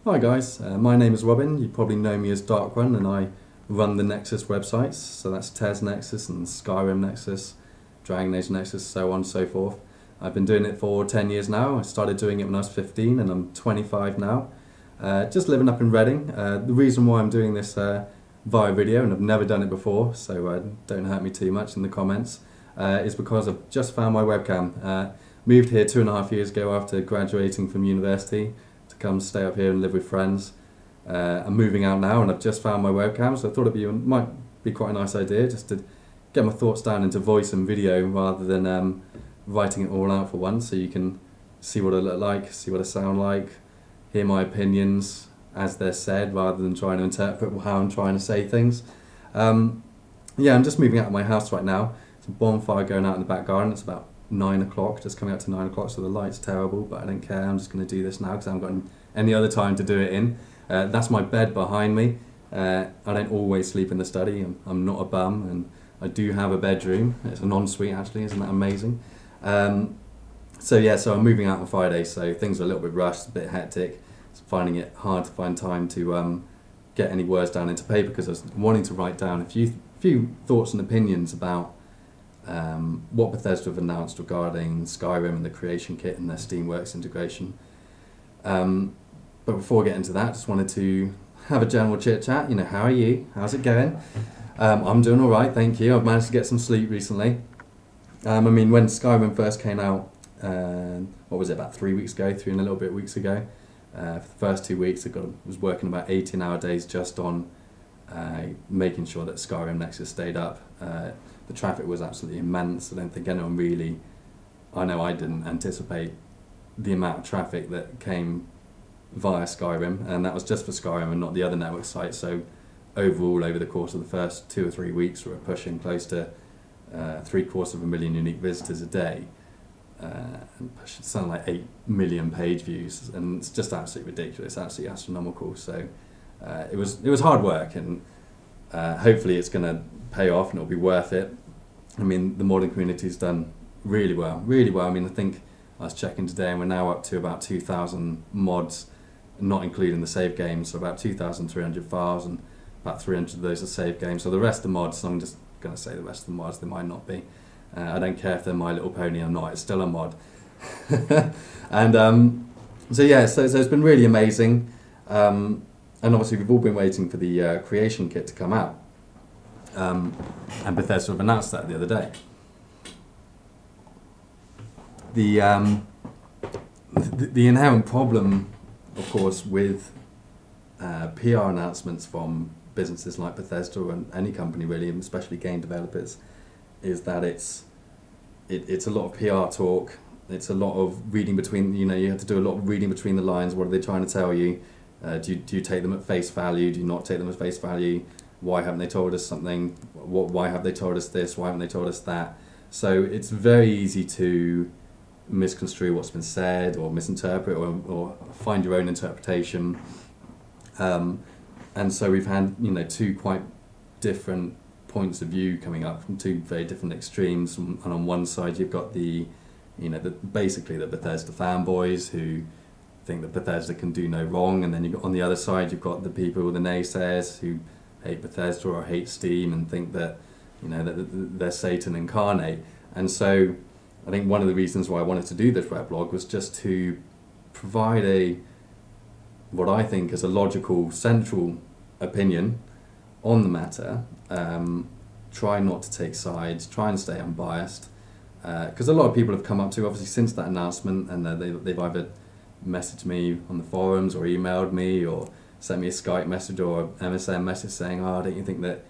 Hi guys, my name is Robin. You probably know me as Darkrun, and I run the Nexus websites. So that's Tez Nexus and Skyrim Nexus, Dragon Age Nexus, so on and so forth. I've been doing it for 10 years now. I started doing it when I was 15 and I'm 25 now. Just living up in Reading. The reason why I'm doing this via video, and I've never done it before, so don't hurt me too much in the comments, is because I've just found my webcam. Moved here 2.5 years ago after graduating from university to come stay up here and live with friends. I'm moving out now and I've just found my webcam, so I thought it might be quite a nice idea just to get my thoughts down into voice and video rather than writing it all out for once, so you can see what I look like, see what I sound like, hear my opinions as they're said rather than trying to interpret how I'm trying to say things. Yeah, I'm just moving out of my house right now. There's a bonfire going out in the back garden. It's about 9 o'clock, just coming up to 9 o'clock, so the light's terrible, but I don't care. I'm just going to do this now because I haven't got any other time to do it in. That's my bed behind me. I don't always sleep in the study. I'm not a bum, and I do have a bedroom. It's an ensuite actually, isn't that amazing? So yeah, so I'm moving out on Friday, so things are a little bit rushed, a bit hectic. It's finding it hard to find time to get any words down into paper because I was wanting to write down a few thoughts and opinions about what Bethesda have announced regarding Skyrim and the creation kit and their Steamworks integration. But before I get into that, just wanted to have a general chit chat. You know, how are you? How's it going? I'm doing all right, thank you. I've managed to get some sleep recently. I mean, when Skyrim first came out, what was it, about 3 weeks ago, 3 and a little bit weeks ago, for the first 2 weeks I was working about 18-hour days just on making sure that Skyrim Nexus stayed up. The traffic was absolutely immense. I don't think anyone really, I know I didn't anticipate the amount of traffic that came via Skyrim, and that was just for Skyrim and not the other network sites. So overall, over the course of the first 2 or 3 weeks, we were pushing close to 750,000 unique visitors a day, and pushing something like 8 million page views, and it's just absolutely ridiculous, absolutely astronomical. So it was hard work, and hopefully it's going to pay off and it'll be worth it. I mean, the modding community's done really well, really well. I mean, I think I was checking today and we're now up to about 2,000 mods, not including the save games, so about 2,300 files, and about 300 of those are save games. So the rest of the mods, I'm just going to say the rest of the mods, they might not be. I don't care if they're My Little Pony or not, it's still a mod. And so yeah, so it's been really amazing. And obviously we've all been waiting for the creation kit to come out. And Bethesda have announced that the other day. The inherent problem, of course, with PR announcements from businesses like Bethesda and any company really, especially game developers, is that it's a lot of PR talk. It's a lot of reading between, you have to do a lot of reading between the lines. What are they trying to tell you? Do you take them at face value? Do you not take them at face value? Why haven't they told us something? Why have they told us this? Why haven't they told us that? So it's very easy to misconstrue what's been said, or misinterpret, or find your own interpretation. And so we've had two quite different points of view coming up from two very different extremes. And on one side you've got basically the Bethesda fanboys who think that Bethesda can do no wrong, and then on the other side you've got the people, the naysayers, who hate Bethesda or hate Steam and think that that they're Satan incarnate. And so I think one of the reasons why I wanted to do this weblog was just to provide what I think is a logical, central opinion on the matter. Try not to take sides, try and stay unbiased, because a lot of people have come up to, obviously since that announcement, and they've either messaged me on the forums or emailed me or sent me a Skype message or a MSN message saying, don't you think that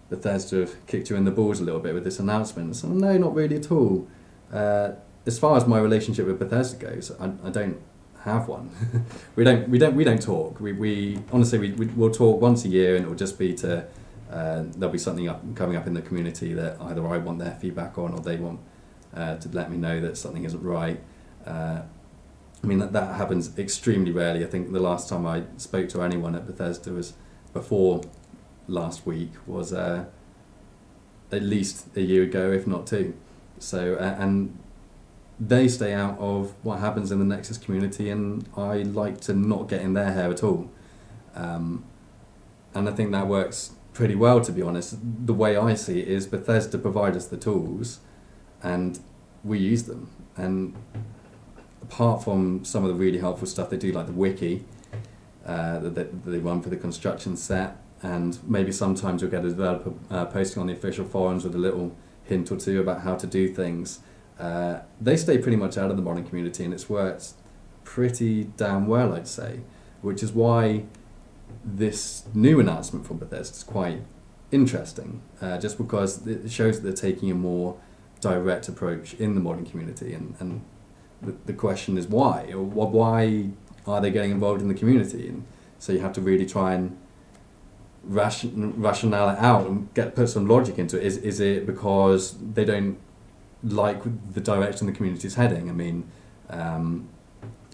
Bethesda have kicked you in the balls a little bit with this announcement? So no, not really at all. As far as my relationship with Bethesda goes, I don't have one. we don't talk. We honestly we'll talk once a year, and it will just be to there'll be something coming up in the community that either I want their feedback on, or they want to let me know that something isn't right. I mean, that happens extremely rarely. I think the last time I spoke to anyone at Bethesda was before last week, was at least a year ago, if not two. So, and they stay out of what happens in the Nexus community, and I like to not get in their hair at all. And I think that works pretty well, to be honest. The way I see it is Bethesda provide us the tools and we use them. And apart from some of the really helpful stuff they do, like the wiki that they run for the construction set, and maybe sometimes you'll get a developer posting on the official forums with a little hint or two about how to do things, they stay pretty much out of the modding community, and it's worked pretty damn well, I'd say, which is why this new announcement from Bethesda is quite interesting, just because it shows that they're taking a more direct approach in the modding community, and the question is why? Or why are they getting involved in the community? And so you have to really try and rationale it out and put some logic into it. Is it because they don't like the direction the community is heading? I mean,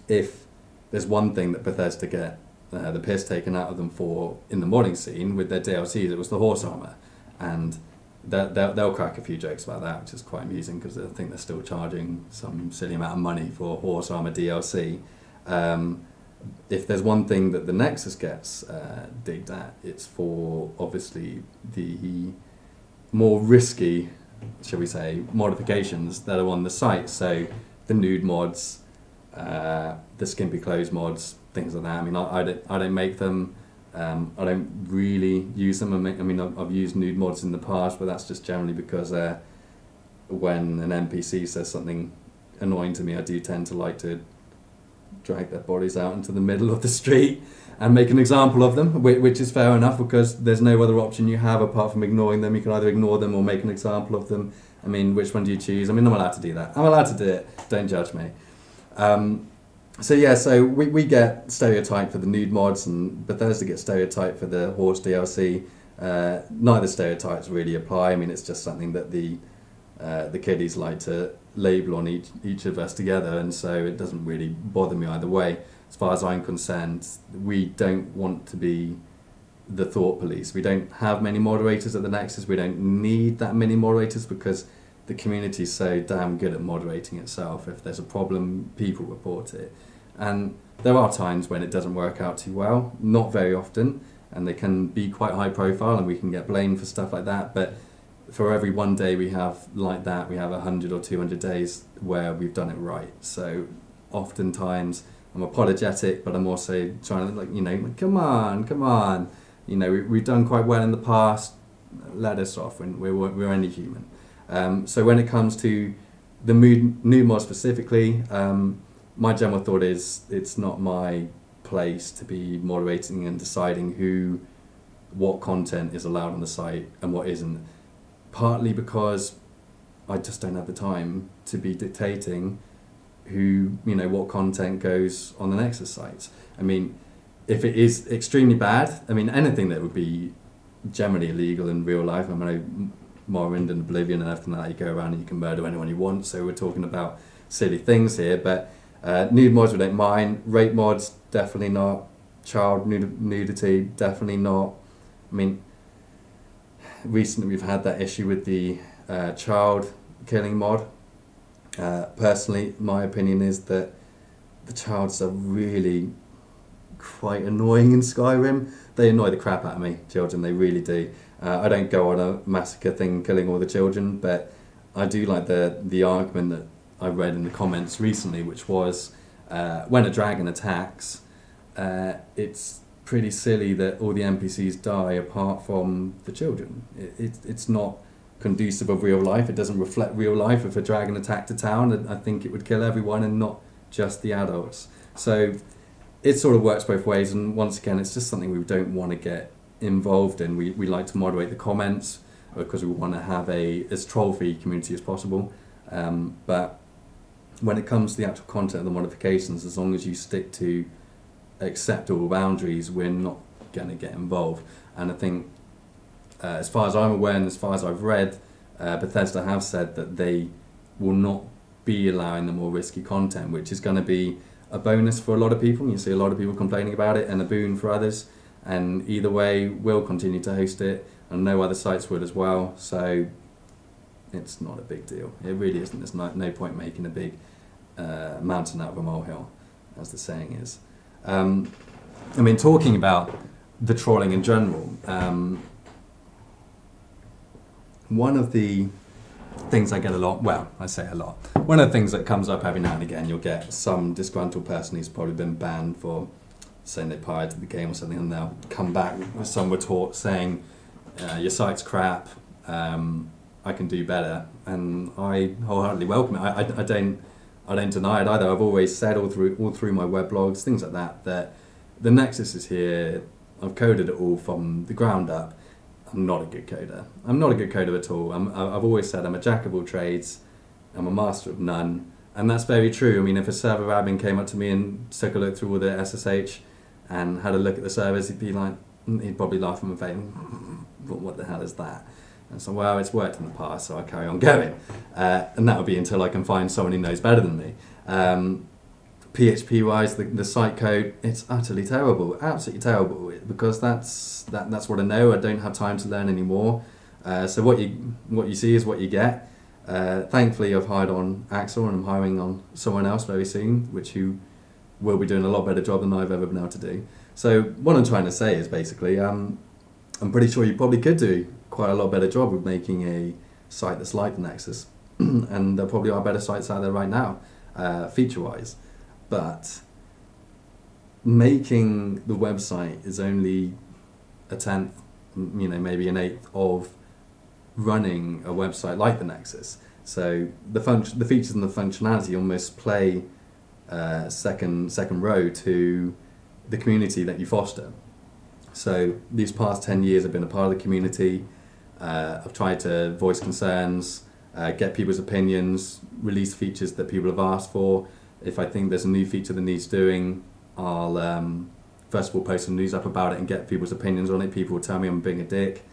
if there's one thing that Bethesda get the piss taken out of them for in the modding scene with their DLCs, it was the horse armor, and they'll crack a few jokes about that, which is quite amusing because I think they're still charging some silly amount of money for horse armor DLC. If there's one thing that the Nexus gets digged at, it's for obviously the more risky, shall we say, modifications that are on the site. So the nude mods, the skimpy clothes mods, things like that. I mean, I don't make them. I don't really use them. I mean, I've used nude mods in the past, but that's just generally because when an NPC says something annoying to me, I do tend to like to drag their bodies out into the middle of the street and make an example of them, which is fair enough because there's no other option you have apart from ignoring them. You can either ignore them or make an example of them. I mean, which one do you choose? I mean, I'm allowed to do that. I'm allowed to do it. Don't judge me. So yeah, so we get stereotyped for the nude mods, and Bethesda gets stereotyped for the horse DLC. Neither stereotypes really apply. I mean, it's just something that the kiddies like to label on each of us together, and so it doesn't really bother me either way. As far as I'm concerned, we don't want to be the thought police. We don't have many moderators at the Nexus. We don't need that many moderators because the community is so damn good at moderating itself. If there's a problem, people report it. And there are times when it doesn't work out too well, not very often, and they can be quite high profile and we can get blamed for stuff like that, but for every one day we have like that, we have 100 or 200 days where we've done it right. So oftentimes I'm apologetic, but I'm also trying to come on, we've done quite well in the past, let us off, when we're only human. So when it comes to the new mod specifically, my general thought is it's not my place to be moderating and deciding what content is allowed on the site and what isn't. Partly because I just don't have the time to be dictating what content goes on the Nexus sites. I mean, if it is extremely bad, I mean, anything that would be generally illegal in real life, I mean, Morrowind and Oblivion and everything like that, you go around and you can murder anyone you want, so we're talking about silly things here, but nude mods we don't mind, rape mods definitely not, child nudity definitely not. I mean, recently we've had that issue with the child killing mod. Personally, my opinion is that the childs are really quite annoying in Skyrim. They annoy the crap out of me, children, they really do. I don't go on a massacre thing killing all the children, but I do like the argument that I read in the comments recently, which was when a dragon attacks, it's pretty silly that all the NPCs die apart from the children. It's not conducive of real life. It doesn't reflect real life. If a dragon attacked a town, I think it would kill everyone and not just the adults. So it sort of works both ways, and once again, it's just something we don't want to get involved in. We like to moderate the comments because we want to have as troll-free community as possible. But when it comes to the actual content of the modifications, as long as you stick to acceptable boundaries, we're not going to get involved. And I think, as far as I'm aware and as far as I've read, Bethesda have said that they will not be allowing the more risky content, which is going to be a bonus for a lot of people. You see a lot of people complaining about it, and a boon for others. And either way, we'll continue to host it, and no other sites would as well. So it's not a big deal. It really isn't. There's no point making a big mountain out of a molehill, as the saying is. I mean, talking about the trolling in general, one of the things I get a lot, well, I say a lot, one of the things that comes up every now and again, you'll get some disgruntled person who's probably been banned for saying they pirated the game or something, and they'll come back with some retort saying, your site's crap, I can do better, and I wholeheartedly welcome it. I don't deny it either. I've always said all through my weblogs, things like that, that the Nexus is here. I've coded it all from the ground up. I'm not a good coder. I'm not a good coder at all. I've always said I'm a jack of all trades. I'm a master of none, and that's very true. I mean, if a server admin came up to me and took a look through all the SSH and had a look at the servers, he'd probably laugh in my face. What the hell is that? And so, well, it's worked in the past, so I'll carry on going. And that'll be until I can find someone who knows better than me. PHP-wise, the site code, it's utterly terrible, absolutely terrible, because that's what I know. I don't have time to learn anymore. So what you see is what you get. Thankfully, I've hired on Axel, and I'm hiring on someone else very soon, who will be doing a lot better job than I've ever been able to do. So what I'm trying to say is basically, I'm pretty sure you probably could do quite a lot better job of making a site that's like the Nexus, and there probably are better sites out there right now, feature-wise. But making the website is only a tenth, maybe an eighth of running a website like the Nexus. So the features and the functionality almost play second row to the community that you foster. So these past 10 years I've been a part of the community. I've tried to voice concerns, get people's opinions, release features that people have asked for. If I think there's a new feature that needs doing, I'll first of all post some news up about it and get people's opinions on it. People will tell me I'm being a dick,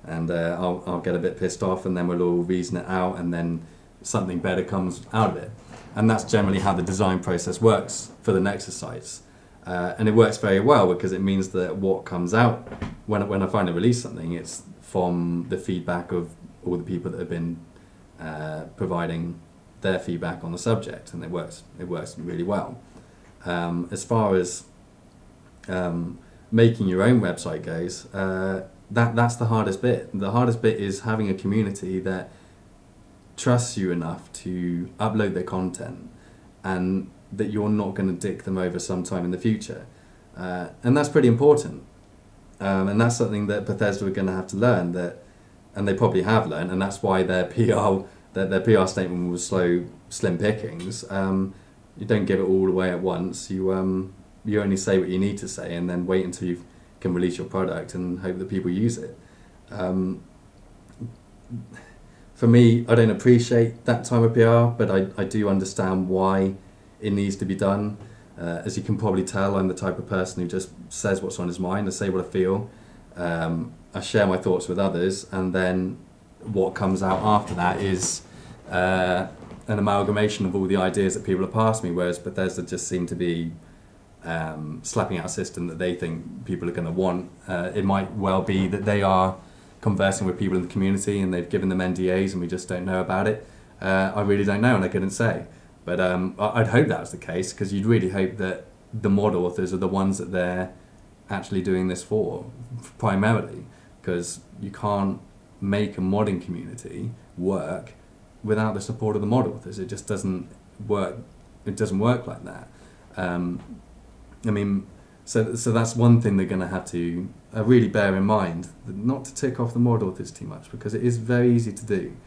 and I'll get a bit pissed off, and then we'll all reason it out, and then something better comes out of it. And that's generally how the design process works for the Nexus sites. And it works very well, because it means that what comes out when I finally release something, it's from the feedback of all the people that have been providing their feedback on the subject, and it works really well. As far as making your own website goes, that's the hardest bit. The hardest bit is having a community that trusts you enough to upload their content, and that you're not going to dick them over sometime in the future, and that's pretty important. And that's something that Bethesda are going to have to learn, and they probably have learned, and that's why their PR statement was slim pickings. You don't give it all away at once. You only say what you need to say, and then wait until you can release your product and hope that people use it. For me, I don't appreciate that type of PR, but I do understand why it needs to be done. As you can probably tell, I'm the type of person who just says what's on his mind. I say what I feel. I share my thoughts with others, and then what comes out after that is an amalgamation of all the ideas that people have passed me, whereas Bethesda just seem to be slapping out a system that they think people are going to want. It might well be that they are conversing with people in the community and they've given them NDAs and we just don't know about it. I really don't know, and I couldn't say. But I'd hope that was the case, because you'd really hope that the mod authors are the ones that they're actually doing this for, primarily, because you can't make a modding community work without the support of the mod authors. It just doesn't work. It doesn't work like that. I mean, so that's one thing they're going to have to really bear in mind, not to tick off the mod authors too much, because it is very easy to do.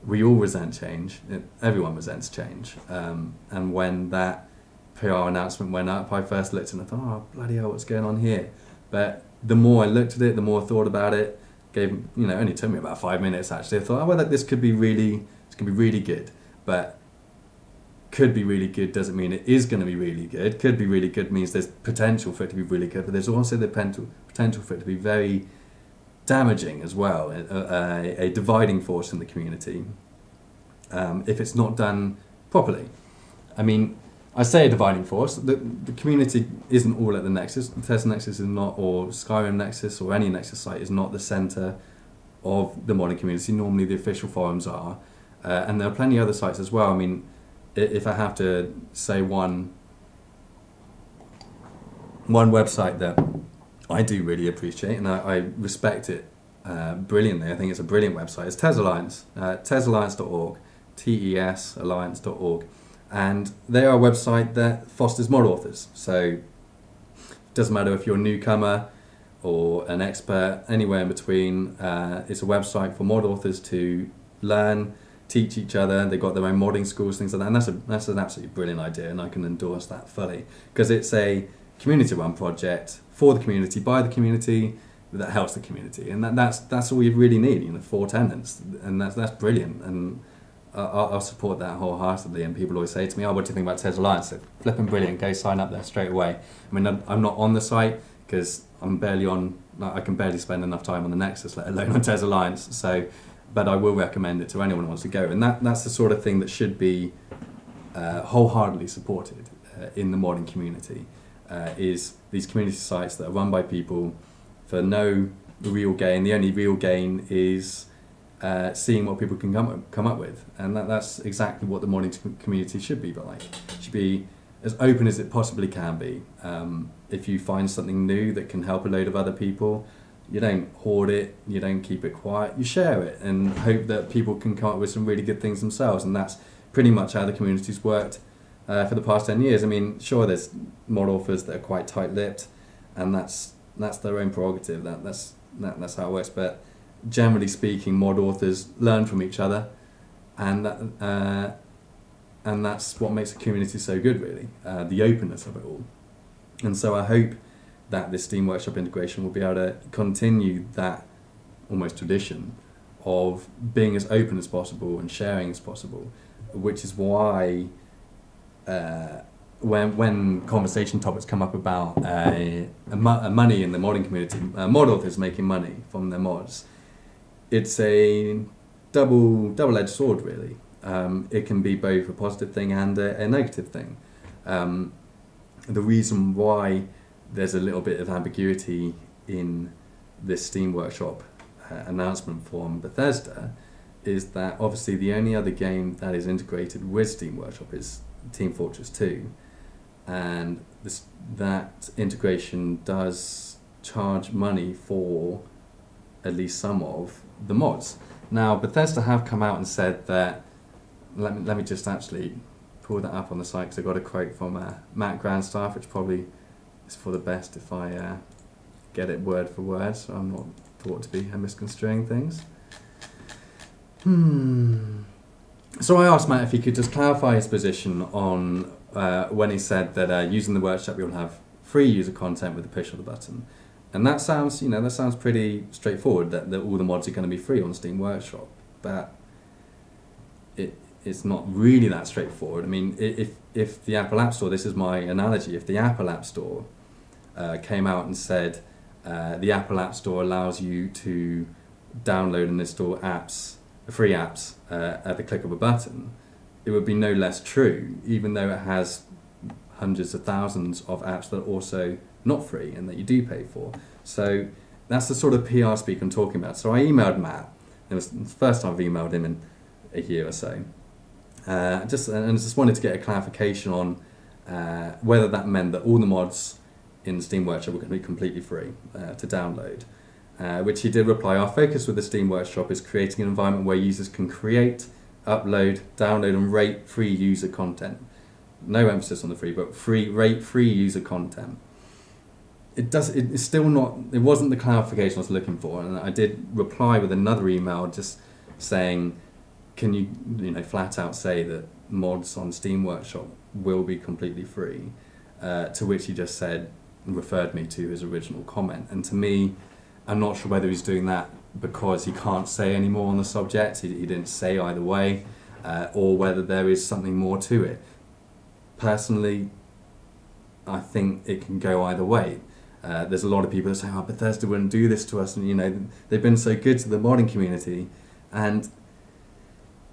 We all resent change. Everyone resents change. And when that PR announcement went up, I first looked and I thought, oh, bloody hell, what's going on here? But the more I looked at it, the more I thought about it. It only took me about 5 minutes actually. I thought, oh, well, this could be really good. But could be really good doesn't mean it is going to be really good. Could be really good means there's potential for it to be really good, but there's also the potential for it to be very damaging as well, a dividing force in the community, if it's not done properly. I mean, I say a dividing force. The community isn't all at the Nexus. Bethesda Nexus is not, or Skyrim Nexus, or any Nexus site is not the centre of the modding community. Normally the official forums are, and there are plenty of other sites as well. I mean, if I have to say one website that I do really appreciate and I respect it brilliantly, I think it's a brilliant website, it's TES Alliance, tesalliance.org, tesalliance.org, and they are a website that fosters mod authors. So it doesn't matter if you're a newcomer or an expert, anywhere in between. It's a website for mod authors to learn, teach each other. They've got their own modding schools, things like that, and that's an absolutely brilliant idea, and I can endorse that fully, because it's a community-run project for the community, by the community, that helps the community, and that's all you really need, 4 tenants, and that's brilliant, and I'll support that wholeheartedly. And people always say to me, "Oh, what do you think about TES Alliance?" So, flipping brilliant, go sign up there straight away. I mean, I'm not on the site because I'm barely on. I can barely spend enough time on the Nexus, let alone on TES Alliance. So, but I will recommend it to anyone who wants to go, and that's the sort of thing that should be wholeheartedly supported in the modding community. Is these community sites that are run by people for no real gain. The only real gain is seeing what people can come up with, and that's exactly what the modding community should be like. It should be as open as it possibly can be. If you find something new that can help a load of other people, you don't hoard it, you don't keep it quiet, you share it and hope that people can come up with some really good things themselves, and that's pretty much how the community's worked for the past 10 years. I mean, sure, there's mod authors that are quite tight-lipped, and that's their own prerogative. That's how it works. But generally speaking, mod authors learn from each other, and that's what makes the community so good, really. The openness of it all. And so I hope that this Steam Workshop integration will be able to continue that almost tradition of being as open as possible and sharing as possible, which is why when conversation topics come up about money in the modding community, mod authors making money from their mods, it's a double-edged sword, really. It can be both a positive thing and a negative thing. The reason why there's a little bit of ambiguity in this Steam Workshop announcement from Bethesda is that obviously the only other game that is integrated with Steam Workshop is Team Fortress 2, and that integration does charge money for at least some of the mods. Now, Bethesda have come out and said that, let me just actually pull that up on the site, because I got a quote from Matt Grandstaff, which probably is for the best if I get it word for word, so I'm not thought to be misconstruing things. So I asked Matt if he could just clarify his position on when he said that using the workshop you'll have free user content with the push of the button. And that sounds, pretty straightforward, that all the mods are going to be free on Steam Workshop. But it's not really that straightforward. I mean, if the Apple App Store, this is my analogy, if the Apple App Store came out and said the Apple App Store allows you to download and install free apps at the click of a button, it would be no less true, even though it has hundreds of thousands of apps that are also not free and that you do pay for. So that's the sort of PR speak I'm talking about. So I emailed Matt. It was the first time I've emailed him in a year or so. Just wanted to get a clarification on whether that meant that all the mods in the Steam Workshop were going to be completely free to download. Which he did reply, "Our focus with the Steam Workshop is creating an environment where users can create, upload, download and rate free user content." No emphasis on the free, but rate free user content. It's still not, it wasn't the clarification I was looking for, and I did reply with another email just saying, can you flat out say that mods on Steam Workshop will be completely free? To which he just said, referred me to his original comment. And to me, I'm not sure whether he's doing that because he can't say any more on the subject, he didn't say either way, or whether there is something more to it. Personally, I think it can go either way. There's a lot of people that say, "Oh, Bethesda wouldn't do this to us," and they've been so good to the modding community, and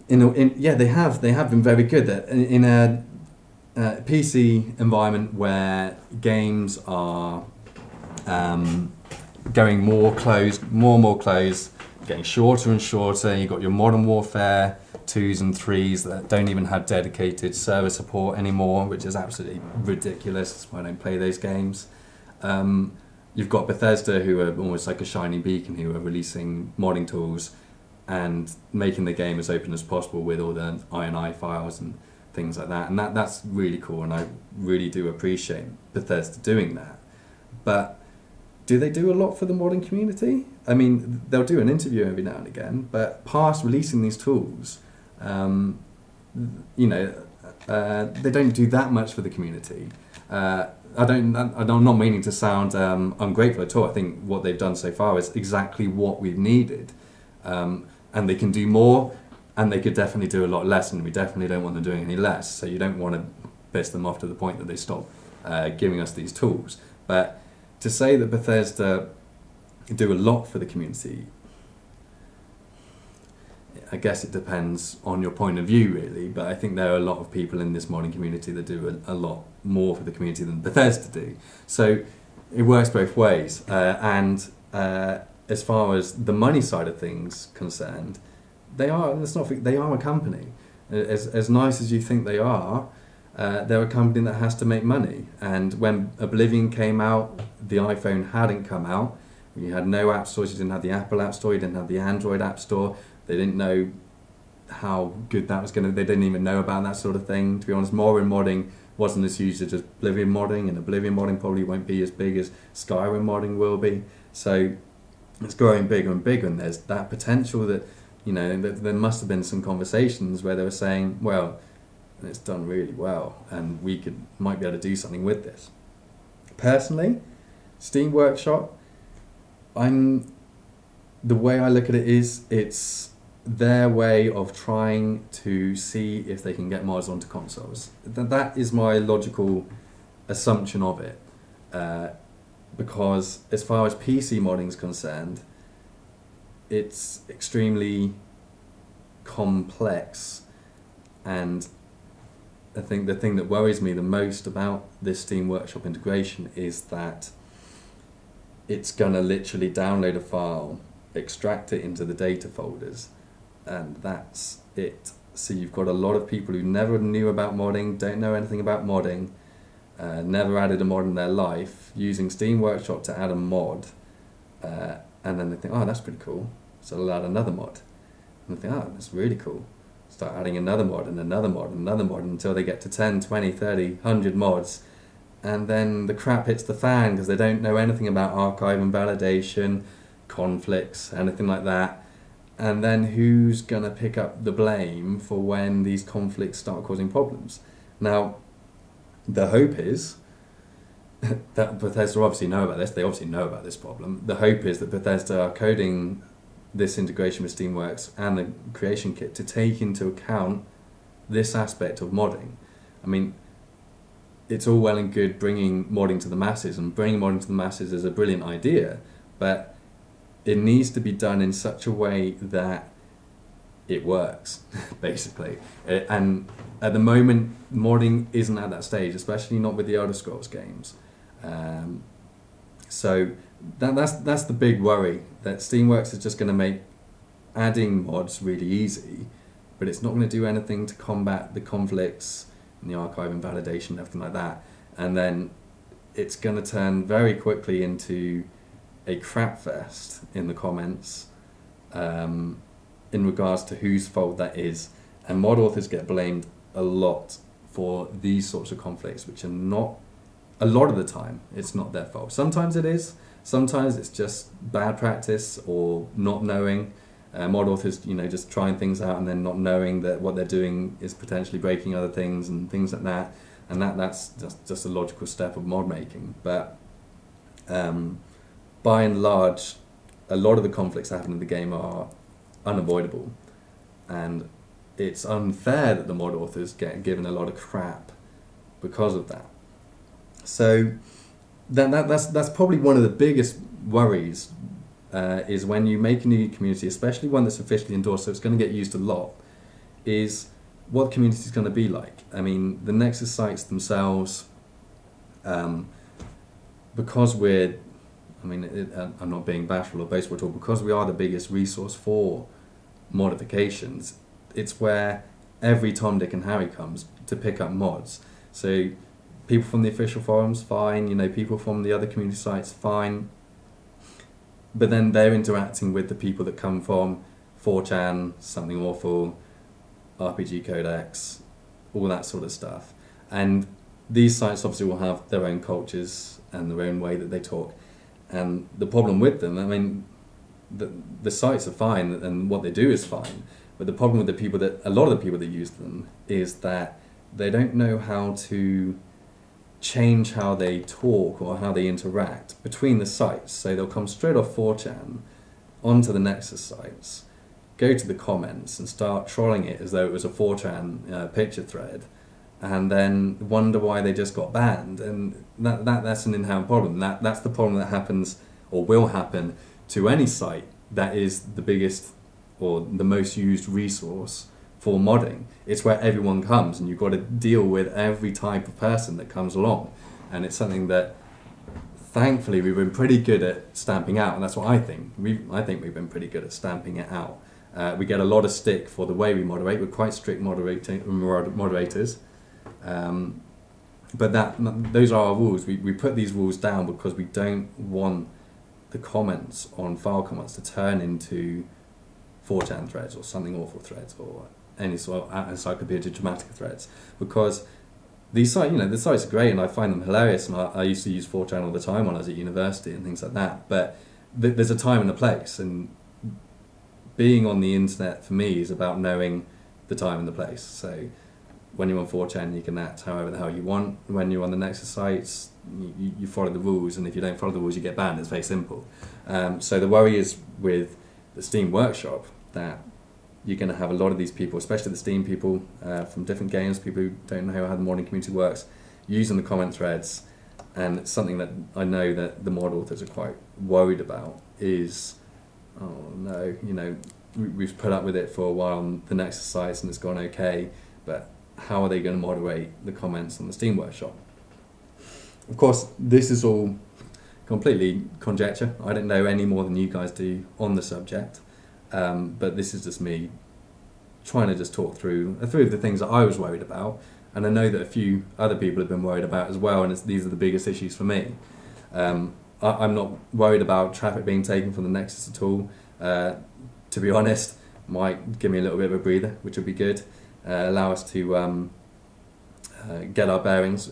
they have been very good. That in a PC environment where games are going more and more closed, getting shorter and shorter. You've got your Modern Warfare 2s and 3s that don't even have dedicated server support anymore, which is absolutely ridiculous. That's why I don't play those games. You've got Bethesda, who are almost like a shining beacon, who are releasing modding tools and making the game as open as possible with all the INI files and things like that. And that's really cool, and I really do appreciate Bethesda doing that. But do they do a lot for the modding community? I mean, they'll do an interview every now and again, but past releasing these tools, they don't do that much for the community. I'm not meaning to sound ungrateful at all. I think what they've done so far is exactly what we've needed. And they can do more, and they could definitely do a lot less, and we definitely don't want them doing any less. So you don't want to piss them off to the point that they stop giving us these tools. But to say that Bethesda do a lot for the community, I guess it depends on your point of view, really. But I think there are a lot of people in this modding community that do a lot more for the community than Bethesda do. So it works both ways. As far as the money side of things concerned, they are a company. As nice as you think they are, they're a company that has to make money. And when Oblivion came out, the iPhone hadn't come out. You had no app stores. You didn't have the Apple App Store. You didn't have the Android App Store. They didn't know how good that was going to. They didn't even know about that sort of thing. To be honest, Morrowind modding wasn't as huge as Oblivion modding, and Oblivion modding probably won't be as big as Skyrim modding will be. So it's growing bigger and bigger, and there's that potential that, there must have been some conversations where they were saying, well, it's done really well, and we might be able to do something with this. Personally, Steam Workshop, the way I look at it is, it's their way of trying to see if they can get mods onto consoles. That is my logical assumption of it. Because as far as PC modding is concerned, it's extremely complex, and I think the thing that worries me the most about this Steam Workshop integration is that it's going to literally download a file, extract it into the data folders, and that's it. So you've got a lot of people who never knew about modding, don't know anything about modding, never added a mod in their life, using Steam Workshop to add a mod, and then they think, oh, that's pretty cool, so they'll add another mod. And they think, oh, that's really cool. Start adding another mod and another mod and another mod until they get to 10, 20, 30, 100 mods. And then the crap hits the fan because they don't know anything about archive and validation, conflicts, anything like that. And then who's going to pick up the blame for when these conflicts start causing problems? Now, the hope is that Bethesda obviously know about this. They obviously know about this problem. The hope is that Bethesda are coding this integration with Steamworks and the creation kit to take into account this aspect of modding. I mean, it's all well and good bringing modding to the masses, and bringing modding to the masses is a brilliant idea, but it needs to be done in such a way that it works, basically. And at the moment, modding isn't at that stage, especially not with the Elder Scrolls games. So that's the big worry, that Steamworks is just going to make adding mods really easy, but it's not going to do anything to combat the conflicts and the archive and validation and everything like that. And then it's going to turn very quickly into a crap fest in the comments in regards to whose fault that is. And mod authors get blamed a lot for these sorts of conflicts, which are not, a lot of the time, it's not their fault. Sometimes it is. Sometimes it's just bad practice or not knowing. Mod authors, just trying things out and then not knowing that what they're doing is potentially breaking other things and things like that. And that's just a logical step of mod making. But by and large, a lot of the conflicts that happen in the game are unavoidable. And it's unfair that the mod authors get given a lot of crap because of that. So that's probably one of the biggest worries, is when you make a new community, especially one that's officially endorsed, so it's going to get used a lot, is what the community is going to be like. I mean, the Nexus sites themselves, because we're I mean, I'm not being bashful or boastful at all, because we are the biggest resource for modifications. It's where every Tom, Dick and Harry comes to pick up mods. So people from the official forums, fine, you know, people from the other community sites, fine. But then they're interacting with the people that come from 4chan, Something Awful, RPG Codex, all that sort of stuff. And these sites obviously will have their own cultures and their own way that they talk. And the problem with them, I mean, the sites are fine and what they do is fine, but the problem with the people that, a lot of the people that use them, is that they don't know how to change how they talk or how they interact between the sites. So they'll come straight off 4chan onto the Nexus sites, go to the comments and start trolling it as though it was a 4chan picture thread, and then wonder why they just got banned. And that's an inherent problem. That's the problem that happens or will happen to any site that is the biggest or the most used resource for modding. It's where everyone comes, and you've got to deal with every type of person that comes along. And it's something that thankfully we've been pretty good at stamping out, and that's what I think. I think we've been pretty good at stamping it out. We get a lot of stick for the way we moderate. We're quite strict moderators. But those are our rules. We put these rules down because we don't want the comments on file comments to turn into 4chan threads or Something Awful threads or any sort of Encyclopedia Dramatica threads, because these sites, you know, the sites are great and I find them hilarious, and I used to use 4chan all the time when I was at university and things like that, but there's a time and a place, and being on the internet for me is about knowing the time and the place. So when you're on 4chan, you can act however the hell you want. When you're on the Nexus sites, you follow the rules, and if you don't follow the rules, you get banned. It's very simple. So the worry is with the Steam Workshop that you're going to have a lot of these people, especially the Steam people from different games, people who don't know how the modding community works, using the comment threads. And it's something that I know that the mod authors are quite worried about is, oh no, you know, we've put up with it for a while on the Nexus sites and it's gone okay, but how are they going to moderate the comments on the Steam Workshop? Of course, this is all completely conjecture. I don't know any more than you guys do on the subject, but this is just me trying to just talk through the things that I was worried about, and I know that a few other people have been worried about as well, and these are the biggest issues for me. I'm not worried about traffic being taken from the Nexus at all. To be honest, might give me a little bit of a breather, which would be good. Allow us to get our bearings.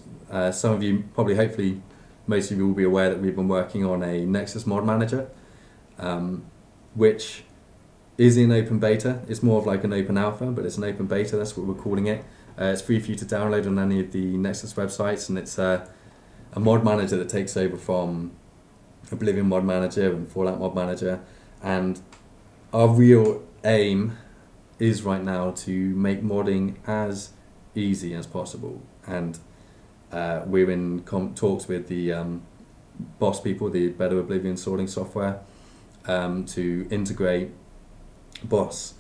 Some of you, probably hopefully most of you will be aware that we've been working on a Nexus mod manager, which is in open beta. It's more of like an open alpha, but it's an open beta, that's what we're calling it. It's free for you to download on any of the Nexus websites, and it's a mod manager that takes over from Oblivion mod manager and Fallout mod manager, and our real aim is right now to make modding as easy as possible. And we're in talks with the BOSS people, the Better Oblivion sorting software, to integrate BOSS,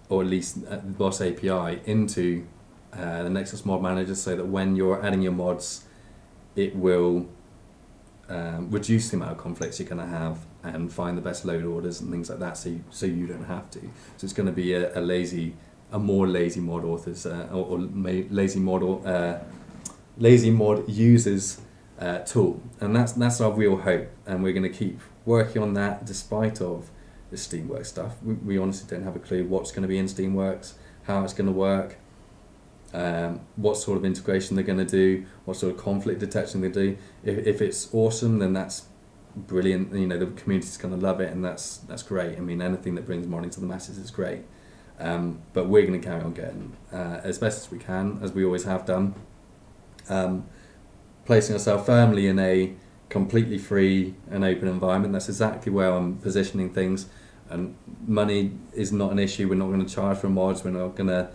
or at least the BOSS API, into the Nexus mod manager, so that when you're adding your mods, it will reduce the amount of conflicts you're going to have and find the best load orders and things like that, so you don't have to. So it's going to be a more lazy mod authors or lazy mod users tool, and that's our real hope, and we're going to keep working on that despite of the Steamworks stuff. We honestly don't have a clue what's going to be in Steamworks, how it's going to work, what sort of integration they're going to do, what sort of conflict detection they do. If it's awesome, then that's brilliant. You know, the community's going to love it, and that's great. I mean, anything that brings modding to the masses is great. But we're going to carry on getting as best as we can, as we always have done, placing ourselves firmly in a completely free and open environment. That's exactly where I'm positioning things. And money is not an issue. We're not going to charge for mods. We're not going to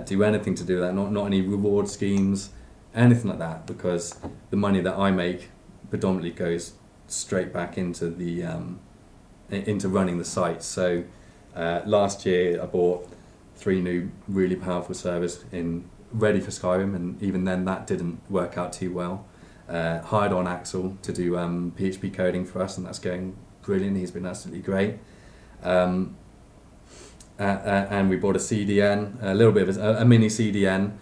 do anything to do that. Not any reward schemes, anything like that, because the money that I make predominantly goes straight back into the into running the site. So last year I bought 3 new really powerful servers ready for Skyrim, and even then that didn't work out too well. hired on Axel to do PHP coding for us, and that's going brilliant. He's been absolutely great. And we bought a CDN, a little bit of a mini CDN,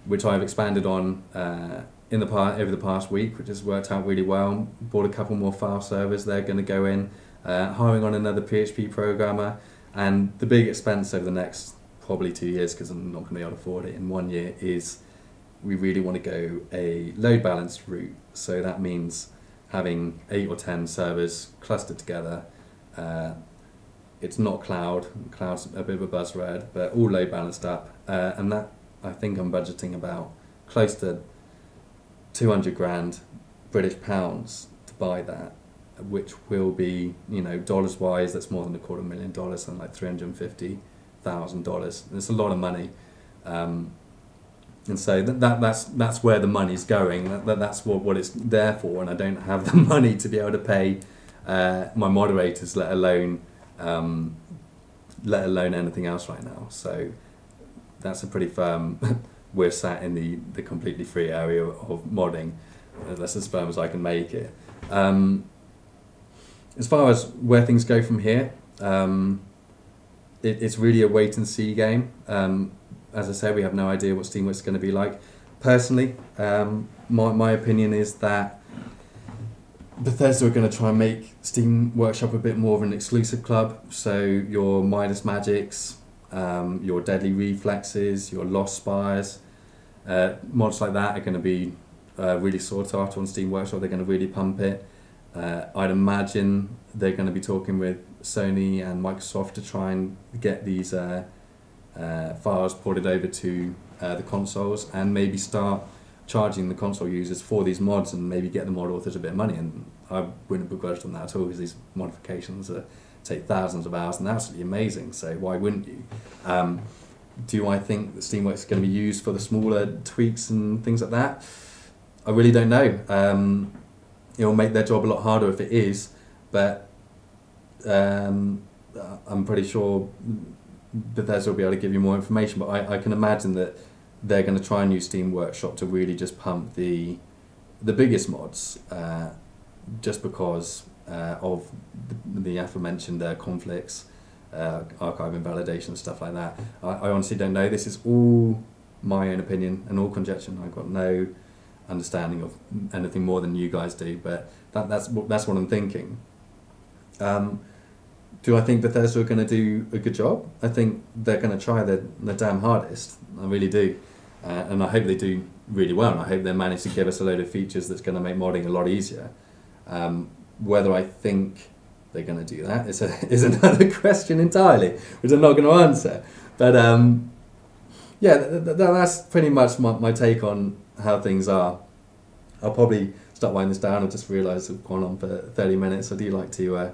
which I've expanded on over the past week, which has worked out really well. Bought a couple more file servers. They're going to go in. Hiring on another PHP programmer, and the big expense over the next probably 2 years, because I'm not going to be able to afford it in 1 year, is we really want to go a load balanced route. So that means having 8 or 10 servers clustered together. It's not cloud. Cloud's a bit of a buzzword, but all load balanced up. And that, I think I'm budgeting about close to 200 grand British pounds to buy that, which will be, dollars wise, that's more than $250,000, something like $350,000. It's a lot of money. And so that's where the money's going. That's what it's there for, and I don't have the money to be able to pay my moderators, let alone anything else right now. So that's a pretty firm. We're sat in the completely free area of modding. That's as firm as I can make it. As far as where things go from here, it's really a wait and see game. As I said, we have no idea what Steamworks is going to be like. Personally, my opinion is that Bethesda are going to try and make Steam Workshop a bit more of an exclusive club. So your Midas Magics, your Deadly Reflexes, your Lost Spires, mods like that are going to be really sought after on Steam Workshop. They're going to really pump it. I'd imagine they're going to be talking with Sony and Microsoft to try and get these files ported over to the consoles, and maybe start charging the console users for these mods, and maybe get the mod authors a bit of money. And I wouldn't begrudge them that at all, because these modifications take thousands of hours and they're absolutely amazing, so why wouldn't you? Do I think that Steamworks is going to be used for the smaller tweaks and things like that? I really don't know. It will make their job a lot harder if it is, but I'm pretty sure Bethesda will be able to give you more information. But I can imagine that they're going to try and use Steam Workshop to really just pump the biggest mods, just because of the aforementioned conflicts, archive invalidation and stuff like that. I honestly don't know. This is all my own opinion and all conjecture. I've got no understanding of anything more than you guys do, but that's what I'm thinking. Do I think Bethesda are going to do a good job? I think they're going to try their damn hardest. I really do. And I hope they do really well, and I hope they manage to give us a load of features that's going to make modding a lot easier. Whether I think they're going to do that is another question entirely, which I'm not going to answer. But yeah, that's pretty much my take on how things are. I'll probably start winding this down. I just realised we've gone on for 30 minutes. I do like to,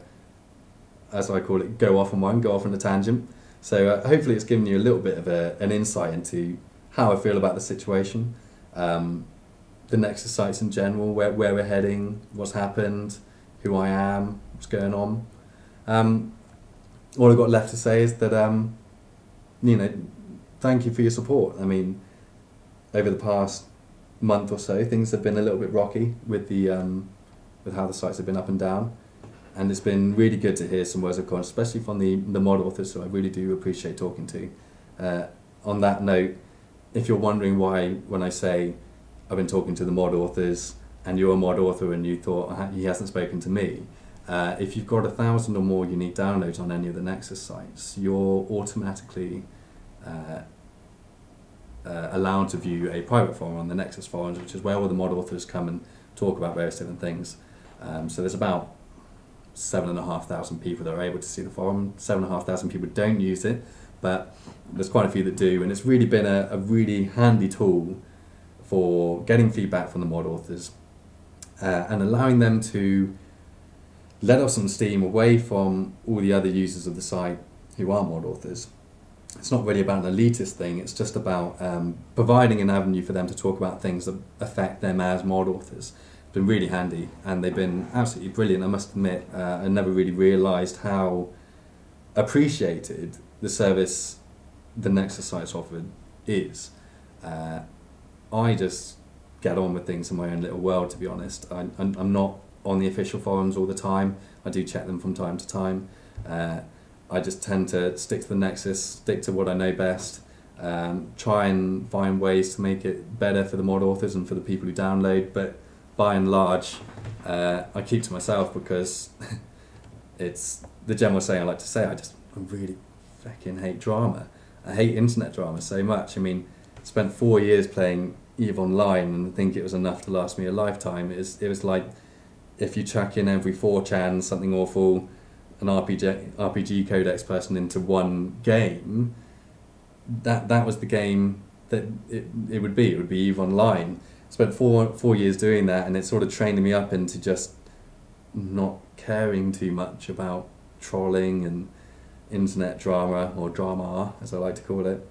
as I call it, go off on a tangent. So hopefully it's given you a little bit of an insight into how I feel about the situation, the Nexus Sites in general, where we're heading, what's happened, who I am, what's going on. All I've got left to say is that, thank you for your support. I mean, over the past month or so, things have been a little bit rocky with with how the sites have been up and down, and it's been really good to hear some words of caution, especially from the mod authors, who I really do appreciate talking to. On that note, if you're wondering why, when I say I've been talking to the mod authors and you're a mod author and you thought he hasn't spoken to me, if you've got 1,000 or more unique downloads on any of the Nexus sites, you're automatically allowed to view a private forum on the Nexus forums, which is where all the mod authors come and talk about various different things. So there's about 7,500 people that are able to see the forum. 7,500 people don't use it, but there's quite a few that do, and it's really been a really handy tool for getting feedback from the mod authors and allowing them to let off some steam away from all the other users of the site who are mod authors. It's not really about an elitist thing, it's just about providing an avenue for them to talk about things that affect them as mod authors. It's been really handy, and they've been absolutely brilliant. I must admit, I never really realised how appreciated the service the Nexus Sites offered is. I just get on with things in my own little world, to be honest. I'm not on the official forums all the time. I do check them from time to time. I just tend to stick to the Nexus, stick to what I know best, try and find ways to make it better for the mod authors and for the people who download, but by and large, I keep to myself because it's the general saying I like to say. I really fucking hate drama. I hate internet drama so much. I mean, I spent 4 years playing EVE Online and I think it was enough to last me a lifetime. It was like if you chuck in every 4chan, something awful, an RPG codex person into one game, that was the game that it would be. It would be EVE Online. Spent four years doing that, and it sort of trained me up into just not caring too much about trolling and internet drama, or drama as I like to call it.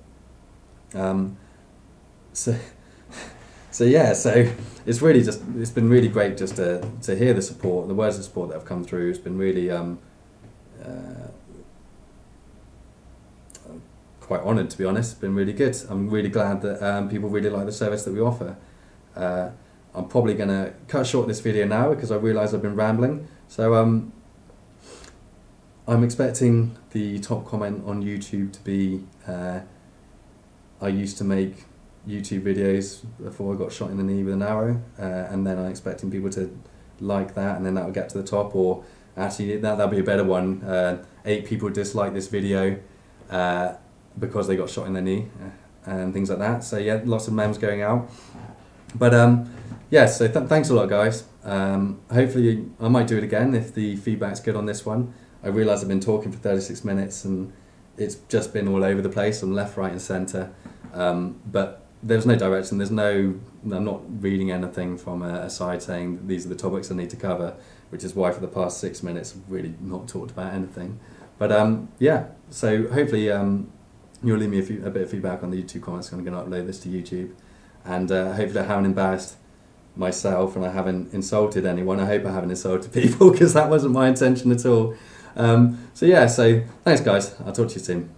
So yeah, so it's been really great just to hear the support, the words of support that have come through. It's been really quite honoured, to be honest. It's been really good. I'm really glad that people really like the service that we offer. I'm probably going to cut short this video now because I realise I've been rambling. So I'm expecting the top comment on YouTube to be I used to make YouTube videos before I got shot in the knee with an arrow, and then I'm expecting people to like that, and then that will get to the top. Or actually that'll be a better one, 8 people dislike this video because they got shot in the knee, and things like that. So yeah, lots of memes going out. But yeah, so thanks a lot, guys. Hopefully I might do it again if the feedback's good on this one. I realise I've been talking for 36 minutes and it's just been all over the place, on left, right and centre. But there's no direction, I'm not reading anything from a side saying that these are the topics I need to cover, which is why for the past 6 minutes I've really not talked about anything. But yeah, so hopefully you'll leave me a bit of feedback on the YouTube comments. I'm going to upload this to YouTube. And hopefully I haven't embarrassed myself and I haven't insulted anyone. I hope I haven't insulted people because that wasn't my intention at all. So yeah, so thanks guys. I'll talk to you soon.